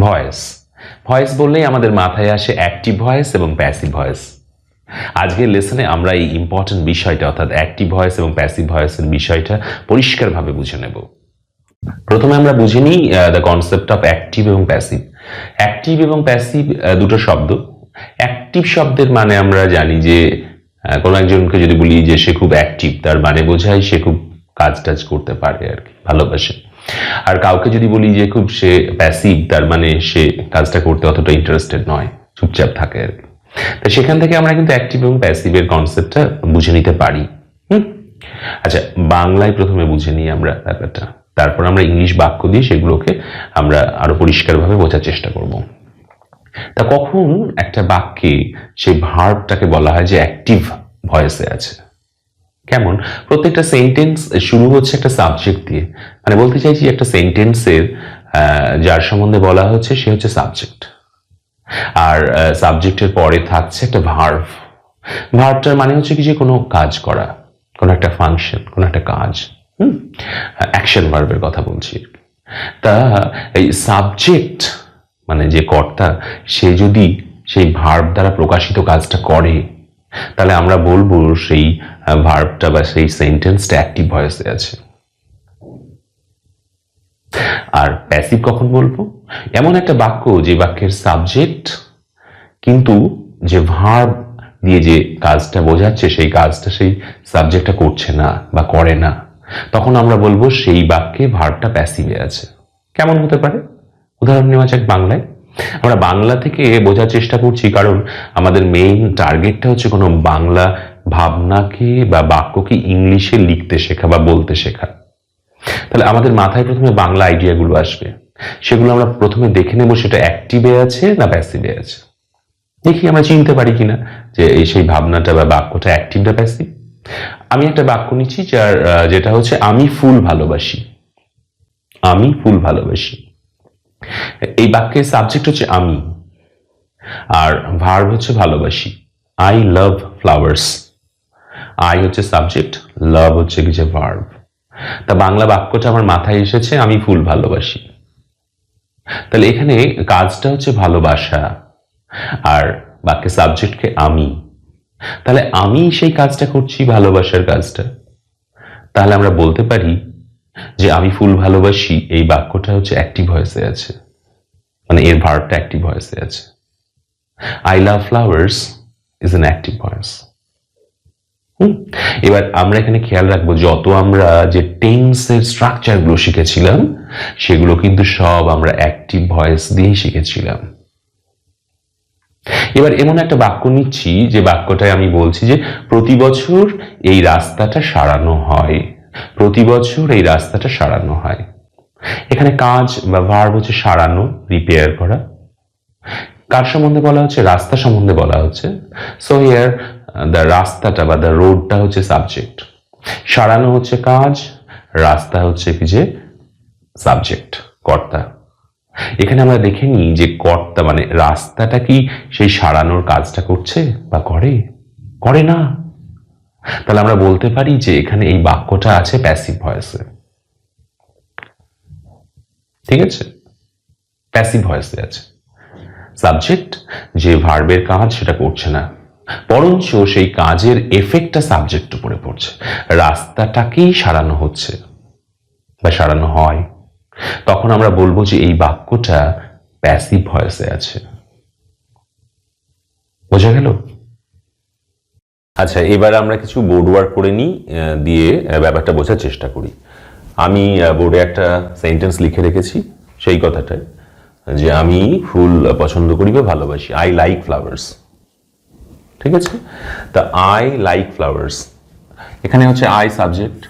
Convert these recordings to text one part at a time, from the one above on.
Voice. Voice বললেই আমাদের মাথায় আসে অ্যাক্টিভ ভয়েস এবং প্যাসিভ ভয়েস। আজকের লেসনে আমরা এই ইম্পর্টেন্ট বিষয়টা অর্থাৎ অ্যাক্টিভ ভয়েস এবং প্যাসিভ ভয়েসের বিষয়টা পরিষ্কারভাবে বুঝে নেব। প্রথমে আমরা বুঝে নিই দ্য কনসেপ্ট অফ অ্যাক্টিভ এবং প্যাসিভ। অ্যাক্টিভ এবং প্যাসিভ দুটো শব্দ। অ্যাক্টিভ শব্দের মানে আমরা জানি যে কোনো একজনকে যদি বলি যে সে খুব অ্যাক্টিভ, তার মানে বোঝায় সে খুব কাজ টাজ করতে পারে আর কি, ভালোবাসে। আর কাউকে যদি বলি যে খুব সে প্যাসিভ, তার মানে সে কাজটা করতে অতটা ইন্টারেস্টেড নয়, চুপচাপ থাকে আর কি। তো সেখান থেকে আমরা কিন্তু অ্যাক্টিভ এবং প্যাসিভের কনসেপ্টটা বুঝে নিতে পারি। আচ্ছা, বাংলায় প্রথমে বুঝে নিই আমরা ব্যাপারটা, তারপর আমরা ইংলিশ বাক্য দিয়ে সেগুলোকে আমরা আরো পরিষ্কারভাবে বোঝার চেষ্টা করব। তা কখন একটা বাক্যে সেই ভার্বটাকে বলা হয় যে অ্যাক্টিভ ভয়েসে আছে? কেমন? প্রত্যেকটা সেন্টেন্স শুরু হচ্ছে একটা সাবজেক্ট দিয়ে, মানে বলতে চাইছি একটা সেন্টেন্সের যার সম্বন্ধে বলা হচ্ছে সে হচ্ছে সাবজেক্ট, আর সাবজেক্টের পরে থাকছে একটা ভার্ব। ভার্বটার মানে হচ্ছে কি যে কোনো কাজ করা, কোনো একটা ফাংশন, কোনো একটা কাজ। অ্যাকশন ভার্বের কথা বলছি। তা এই সাবজেক্ট মানে যে কর্তা, সে যদি সেই ভার্ব দ্বারা প্রকাশিত কাজটা করে, তাহলে আমরা বলবো সেই ভার্বটা বা সেই সেন্টেন্সটা অ্যাক্টিভ ভয়েসে আছে। আর প্যাসিভ কখন বলবো? এমন একটা বাক্য যে বাক্যের সাবজেক্ট কিন্তু যে ভার্ব দিয়ে যে কাজটা বোঝাচ্ছে সেই কাজটা সেই সাবজেক্টটা করছে না বা করে না, তখন আমরা বলবো সেই বাক্যে ভার্বটা প্যাসিভে আছে। কেমন হতে পারে? উদাহরণ নেওয়া যাক বাংলায়। আমরা বাংলা থেকে বোঝার চেষ্টা করছি, কারণ আমাদের মেইন টার্গেটটা হচ্ছে কোনো বাংলা ভাবনাকে বা বাক্যকে ইংলিশে লিখতে শেখা বা বলতে শেখা। তাহলে আমাদের মাথায় প্রথমে বাংলা আইডিয়াগুলো আসবে, সেগুলো আমরা প্রথমে দেখে নেব সেটা অ্যাক্টিভে আছে না প্যাসিভে আছে। দেখি আমরা চিনতে পারি কিনা যে এই সেই ভাবনাটা বা বাক্যটা অ্যাক্টিভ না প্যাসিভ। আমি একটা বাক্য নিচ্ছি যেটা হচ্ছে আমি ফুল ভালোবাসি। আমি ফুল ভালোবাসি। এই বাক্যের সাবজেক্ট হচ্ছে আমি, আর ভার্ব হচ্ছে ভালোবাসি। I love flowers. আই হচ্ছে সাবজেক্ট, লাভ হচ্ছে কি যে ভার্ব। তা বাংলা বাক্যটা আমার মাথায় এসেছে আমি ফুল ভালোবাসি। তাহলে এখানে কাজটা হচ্ছে ভালোবাসা, আর বাক্যের সাবজেক্টকে আমি। তাহলে আমি সেই কাজটা করছি, ভালোবাসার কাজটা। তাহলে আমরা বলতে পারি যে আমি ফুল ভালোবাসি, এই বাক্যটা হচ্ছে অ্যাক্টিভ ভয়েসে আছে, মানে এর ভার্বটা অ্যাক্টিভ ভয়েসে আছে। I love flowers is an active voice. এবার আমরা এখানে খেয়াল রাখবো যত আমরা যে টেন্সের স্ট্রাকচারগুলো শিখেছিলাম সেগুলো কিন্তু সব আমরা অ্যাক্টিভ ভয়েস দিয়েই শিখেছিলাম। এবার এমন একটা বাক্য নিচ্ছি যে বাক্যটায় আমি বলছি যে প্রতি বছর এই রাস্তাটা সারানো হয়। প্রতি বছর এই রাস্তাটা সারানো হয়। এখানে কাজ বা ভার্ব হচ্ছে সারানো, রিপেয়ার করা। কার সম্বন্ধে বলা হচ্ছে? রাস্তা সম্বন্ধে বলা হচ্ছে। সো হিয়ার দ্য রাস্তাটা বা দ্য রোডটা হচ্ছে সাবজেক্ট, সারানো হচ্ছে কাজ, রাস্তা হচ্ছে কি যে সাবজেক্ট, কর্তা। এখানে আমরা দেখে নিই যে কর্তা মানে রাস্তাটা কি সেই সারানোর কাজটা করছে বা করে? করে না। তাহলে আমরা বলতে পারি যে এখানে এই বাক্যটা আছে প্যাসিভ ভয়েসে। ঠিক আছে, প্যাসিভ ভয়েসে আছে। সাবজেক্ট যে ভার্বের কাজ সেটা করছে না, বরঞ্চ সেই কাজের এফেক্টটা সাবজেক্ট উপরে পড়ছে। রাস্তাটাকেই সারানো হচ্ছে বা সারানো হয়। তখন আমরা বলবো যে এই বাক্যটা প্যাসিভ ভয়েসে আছে। বোঝা গেল? আচ্ছা, এবার আমরা কিছু বোর্ড ওয়ার্ক করে নিই, দিয়ে ব্যাপারটা বোঝার চেষ্টা করি। আমি বোর্ডে একটা সেন্টেন্স লিখে রেখেছি সেই কথাটাই, যে আমি ফুল পছন্দ করি বা ভালোবাসি। I like flowers. ঠিক আছে, তা আই লাইক ফ্লাওয়ার্স, এখানে হচ্ছে I subject,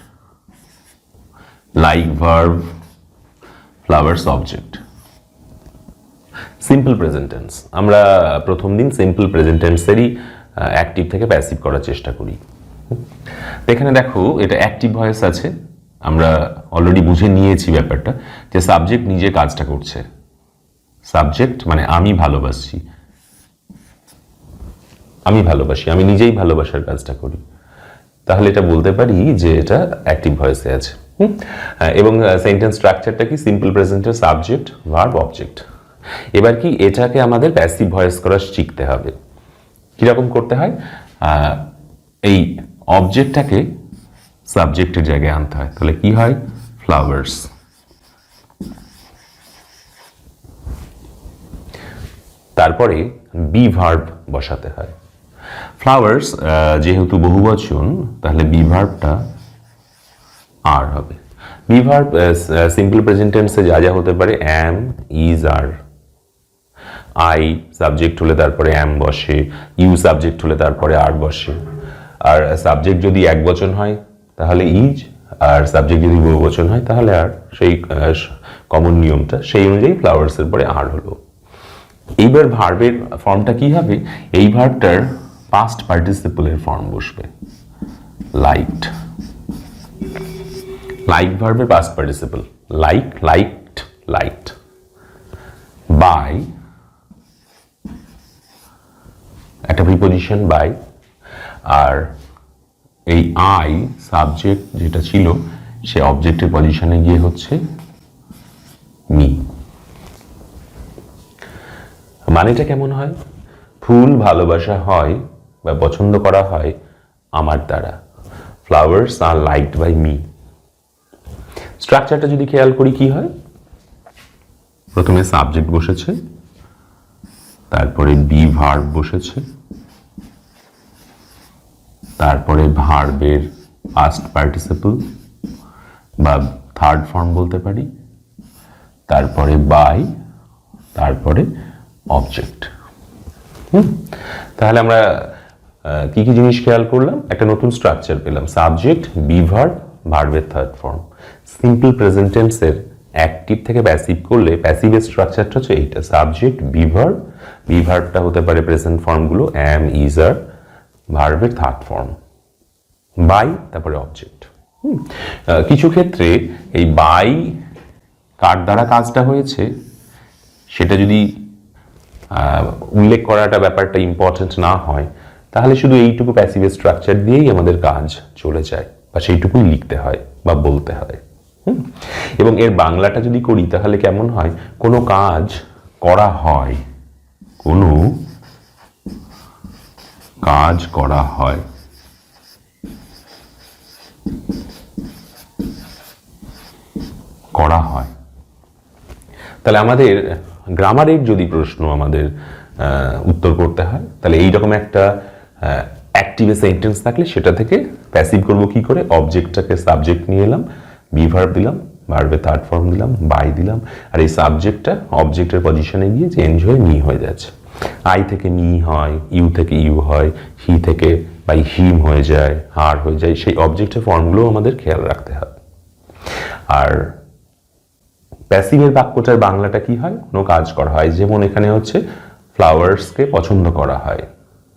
like verb, flowers object. Simple present tense. আমরা প্রথম দিন সিম্পল প্রেজেন্ট টেন্সেরই অ্যাক্টিভ থেকে প্যাসিভ করার চেষ্টা করি। এখানে দেখো এটা অ্যাক্টিভ ভয়েস আছে, আমরা অলরেডি বুঝে নিয়েছি ব্যাপারটা যে সাবজেক্ট নিজে কাজটা করছে। সাবজেক্ট মানে আমি ভালোবাসি, আমি ভালোবাসি, আমি নিজেই ভালোবাসার কাজটা করি। তাহলে এটা বলতে পারি যে এটা অ্যাক্টিভ ভয়েসে আছে। এবং সেন্টেন্স স্ট্রাকচারটা কি? সিম্পল প্রেজেন্টের সাবজেক্ট, ভার্ব, অবজেক্ট। এবার কি এটাকে আমাদের প্যাসিভ ভয়েস করা শিখতে হবে। কিরকম করতে হয়, এই অবজেক্টটাকে সাবজেক্টের জায়গায় আনতে হয়। তাহলে কি হয়, ফ্লাওয়ার্স। তারপরে বি ভার্ব বসাতে হয়। ফ্লাওয়ার্স যেহেতু বহুবচন, তাহলে বি ভার্বটা আর হবে। বি ভার্ব সিম্পল প্রেজেন্ট টেন্সে যা যা হতে পারে, অ্যাম, ইজ, আর। আই সাবজেক্ট হলে তারপরে অ্যাম বসে, ইউ সাবজেক্ট হলে তারপরে আর বসে। আর সাবজেক্ট যদি এক বচন হয় তাহলে ইজ, আর সাবজেক্ট যদি বহুবচন হয় তাহলে আর। সেই কমন নিয়মটা, সেই অনুযায়ী ফ্লাওয়ার্সের পরে আর হলো। এইবার ভার্বের ফর্মটা কি হবে, এই ভার্বটার পাস্ট পার্টিসিপলের ফর্ম বসবে, লাইকড। লাইক ভার্বের past participle, like, liked, liked. By, একটা প্রিপোজিশন বাই, আর এই আই সাবজেক্ট যেটা ছিল সে অবজেক্টের পজিশনে গিয়ে হচ্ছে মি। মানেটা কেমন হয়, ফুল ভালোবাসা হয় বা পছন্দ করা হয় আমার দ্বারা। Flowers are liked by me. স্ট্রাকচারটা যদি খেয়াল করি কি হয়, প্রথমে সাবজেক্ট বসেছে, তারপরে বি ভার্ব বসেছে, তারপরে ভার্বের পাস্ট পার্টিসিপল বা থার্ড ফর্ম বলতে পারি, তারপরে বাই, তারপরে অবজেক্ট। তাহলে আমরা কি কি জিনিস খেয়াল করলাম, একটা নতুন স্ট্রাকচার পেলাম, সাবজেক্ট, বি ভার্ব, ভার্বের থার্ড ফর্ম। সিম্পল প্রেজেন্ট টেন্সের অ্যাক্টিভ থেকে প্যাসিভ করলে প্যাসিভের স্ট্রাকচারটা হচ্ছে এইটা, সাবজেক্ট, বি ভার্ব, বি ভার্বটা হতে পারে প্রেজেন্ট ফর্মগুলো অ্যাম, ইজ, আর, ভার্বের থার্ড ফর্ম বাই, তারপরে অবজেক্ট। কিছু ক্ষেত্রে এই বাই কার দ্বারা কাজটা হয়েছে সেটা যদি উল্লেখ করাটা ব্যাপারটা ইম্পর্টেন্ট না হয়, তাহলে শুধু এইটুকু প্যাসিভের স্ট্রাকচার দিয়েই আমাদের কাজ চলে যায়, বা সেইটুকুই লিখতে হয় বা বলতে হয়। এবং এর বাংলাটা যদি করি তাহলে কেমন হয়, কোনো কাজ করা হয়, কোনো কাজ করা হয়, করা হয়। তাহলে আমাদের গ্রামারের যদি প্রশ্ন আমাদের উত্তর করতে হয়, তাহলে এইরকম একটা অ্যাক্টিভ সেন্টেন্স থাকলে সেটা থেকে প্যাসিভ করব কি করে, অবজেক্টটাকে সাবজেক্ট নিয়ে এলাম, বি ভার্ব দিলাম, ভার্বে থার্ড ফর্ম দিলাম, বাই দিলাম, আর এই সাবজেক্টটা অবজেক্টের পজিশনে গিয়ে চেঞ্জ হয়ে মি হয়ে যাচ্ছে। আই থেকে মি হয়, ইউ থেকে ইউ হয়, হি থেকে বাই হিম হয়ে যায়, হার হয়ে যায়। সেই অবজেক্টের ফর্মগুলো আমাদের খেয়াল রাখতে হবে। আর প্যাসিভের বাক্যটার বাংলাটা কি হয়, কোনো কাজ করা হয়, যেমন এখানে হচ্ছে ফ্লাওয়ার্সকে পছন্দ করা হয়।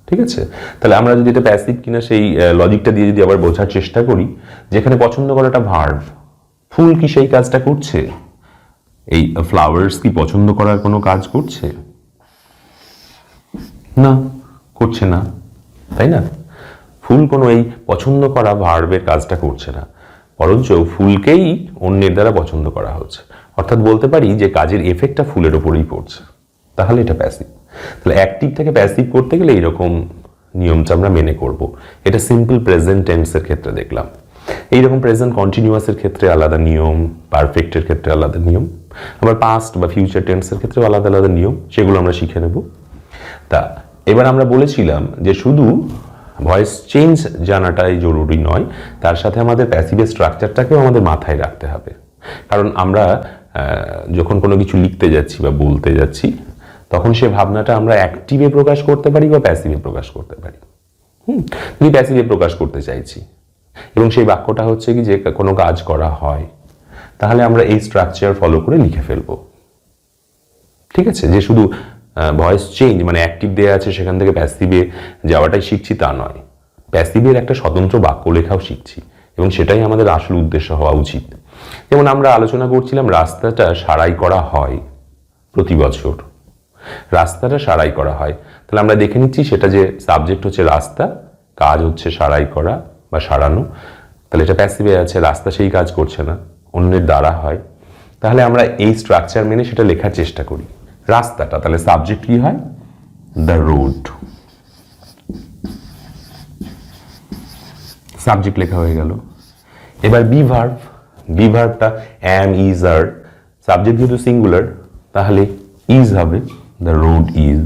ঠিক আছে, তাহলে আমরা যদি এটা প্যাসিভ কিনা সেই লজিকটা দিয়ে যদি আবার বোঝার চেষ্টা করি, যেখানে পছন্দ করাটা ভার্ব, ফুল কি সেই কাজটা করছে, এই ফ্লাওয়ার্স কি পছন্দ করার কোনো কাজ করছে না, করছে না, তাই না? ফুল কোনো এই পছন্দ করা ভার্বের কাজটা করছে না, বরঞ্চ ফুলকেই অন্যের দ্বারা পছন্দ করা হচ্ছে। অর্থাৎ বলতে পারি যে কাজের এফেক্টটা ফুলের ওপরেই পড়ছে, তাহলে এটা প্যাসিভ। তাহলে অ্যাক্টিভ থেকে প্যাসিভ করতে গেলে এইরকম নিয়মটা আমরা মেনে করব। এটা সিম্পল প্রেজেন্ট টেন্সের ক্ষেত্রে দেখলাম। এইরকম প্রেজেন্ট কন্টিনিউয়াসের ক্ষেত্রে আলাদা নিয়ম, পারফেক্টের ক্ষেত্রে আলাদা নিয়ম, আবার পাস্ট বা ফিউচার টেন্সের ক্ষেত্রেও আলাদা আলাদা নিয়ম, সেগুলো আমরা শিখে নেব। তা এবার আমরা বলেছিলাম যে শুধু ভয়েস চেঞ্জ জানাটাই জরুরি নয়, তার সাথে আমাদের প্যাসিভের স্ট্রাকচারটাকেও আমাদের মাথায় রাখতে হবে। কারণ আমরা যখন কোনো কিছু লিখতে যাচ্ছি বা বলতে যাচ্ছি, তখন সে ভাবনাটা আমরা অ্যাক্টিভে প্রকাশ করতে পারি বা প্যাসিভে প্রকাশ করতে পারি। যদি প্যাসিভে প্রকাশ করতে চাইছি এবং সেই বাক্যটা হচ্ছে কি যে কোনো কাজ করা হয়, তাহলে আমরা এই স্ট্রাকচার ফলো করে লিখে ফেলবো। ঠিক আছে, যে শুধু ভয়েস চেঞ্জ মানে অ্যাক্টিভ দেওয়া আছে সেখান থেকে প্যাসিভে যাওয়াটাই শিখছি তা নয়, প্যাসিভের একটা স্বতন্ত্র বাক্য লেখাও শিখছি, এবং সেটাই আমাদের আসল উদ্দেশ্য হওয়া উচিত। যেমন আমরা আলোচনা করছিলাম রাস্তাটা সারাই করা হয় প্রতি বছর, রাস্তাটা সারাই করা হয়, তাহলে আমরা দেখে নিচ্ছি সেটা যে সাবজেক্ট হচ্ছে রাস্তা, কাজ হচ্ছে সারাই করা বা সারানো, তাহলে এটা প্যাসিভে আছে, রাস্তা সেই কাজ করছে না, অন্যের দ্বারা হয়। তাহলে আমরা এই স্ট্রাকচার মেনে সেটা লেখার চেষ্টা করি। রাস্তাটা, তাহলে সাবজেক্ট কি হয়? The road. সাবজেক্ট লেখা হয়ে গেল। এবার বি ভার্ব, বি ভার্বটা অ্যাম, ইজ, আর। সাবজেক্ট যেহেতু সিঙ্গুলার তাহলে ইজ হবে, দ্য রোড ইজ।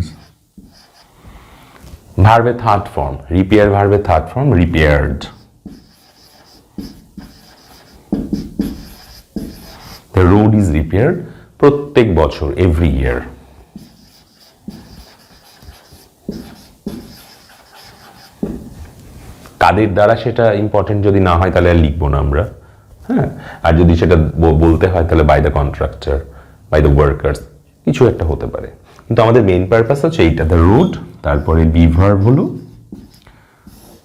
ভার্বের থার্ড ফর্ম, রিপেয়ার ভার্বের third form repaired. The road is repaired, প্রত্যেক বছর, এভরি ইয়ার। কাদের দ্বারা সেটা ইম্পর্টেন্ট যদি না হয় তাহলে আর লিখবো না আমরা, হ্যাঁ। আর যদি সেটা বলতে হয় তাহলে by the contractor, by the workers, কিছু একটা হতে পারে। কিন্তু আমাদের মেইন পারপাস হচ্ছে এইটা, দ্য রোড, তারপরে বি ভার্ব হলো,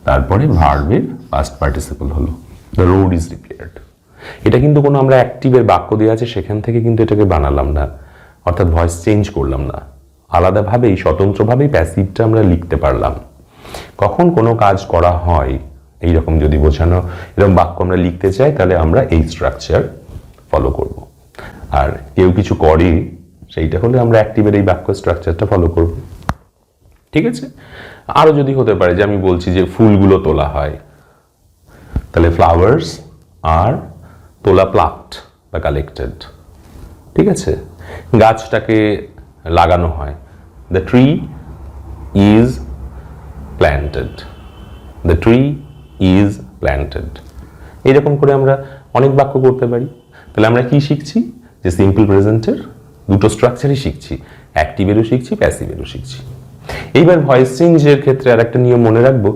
তারপরে ভার্বের পাস্ট পার্টিসিপল হলো, দ্য রোড ইজ রিপেয়ার্ড। এটা কিন্তু কোনো আমরা অ্যাক্টিভের বাক্য দেওয়া আছে সেখান থেকে কিন্তু এটাকে বানালাম না, অর্থাৎ ভয়েস চেঞ্জ করলাম না, আলাদাভাবেই স্বতন্ত্রভাবেই প্যাসিভটা আমরা লিখতে পারলাম। কখন কোনো কাজ করা হয় এইরকম যদি বোঝানো এরকম বাক্য আমরা লিখতে চাই তাহলে আমরা এই স্ট্রাকচার ফলো করব। আর কেউ কিছু করে সেইটা হলে আমরা অ্যাক্টিভের এই বাক্য স্ট্রাকচারটা ফলো করব, ঠিক আছে। আরো যদি হতে পারে যে আমি বলছি যে ফুলগুলো তোলা হয়, তাহলে ফ্লাওয়ার্স আর তোলা প্লাকড বা কালেক্টেড, ঠিক আছে। গাছটাকে লাগানো হয়, the tree is planted, the tree is planted. এইরকম করে আমরা অনেক বাক্য করতে পারি। তাহলে আমরা কি শিখছি? যে সিম্পল প্রেজেন্টের দুটো স্ট্রাকচারই শিখছি, অ্যাক্টিভেরও শিখছি, প্যাসিভেরও শিখছি। এইবার ভয়েস চেঞ্জের ক্ষেত্রে আর একটা নিয়ম মনে রাখবো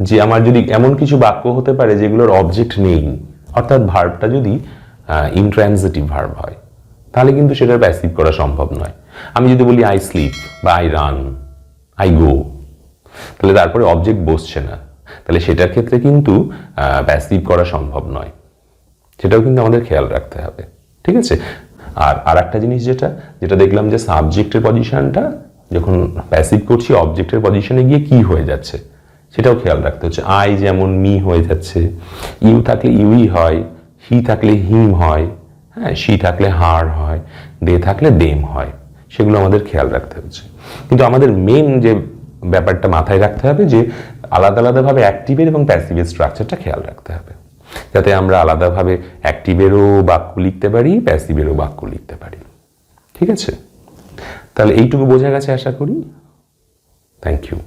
যে আমার যদি এমন কিছু বাক্য হতে পারে যেগুলোর অবজেক্ট নেই, অর্থাৎ ভার্বটা যদি ইনট্রানজিটিভ ভার্ব হয় তাহলে কিন্তু সেটার প্যাসিভ করা সম্ভব নয়। আমি যদি বলি আই স্লিপ বা আই রান, আই গো, তাহলে তারপরে অবজেক্ট বসছে না, তাহলে সেটার ক্ষেত্রে কিন্তু প্যাসিভ করা সম্ভব নয়। সেটাও কিন্তু আমাদের খেয়াল রাখতে হবে, ঠিক আছে। আর একটা জিনিস যেটা দেখলাম যে সাবজেক্টের পজিশনটা যখন প্যাসিভ করছি অবজেক্টের পজিশনে গিয়ে কি হয়ে যাচ্ছে সেটাও খেয়াল রাখতে হচ্ছে। আই যেমন মি হয়ে যাচ্ছে, ইউ থাকলে ইউই হয়, হি থাকলে হিম হয়, হ্যাঁ, শি থাকলে হার হয়, দে থাকলে দেম হয়, সেগুলো আমাদের খেয়াল রাখতে হচ্ছে। কিন্তু আমাদের মেন যে ব্যাপারটা মাথায় রাখতে হবে যে আলাদা আলাদাভাবে অ্যাক্টিভের এবং প্যাসিভের স্ট্রাকচারটা খেয়াল রাখতে হবে, যাতে আমরা আলাদাভাবে অ্যাক্টিভেরও বাক্য লিখতে পারি, প্যাসিভেরও বাক্য লিখতে পারি, ঠিক আছে। তাহলে এইটুকু বোঝা গেছে আশা করি। Thank you.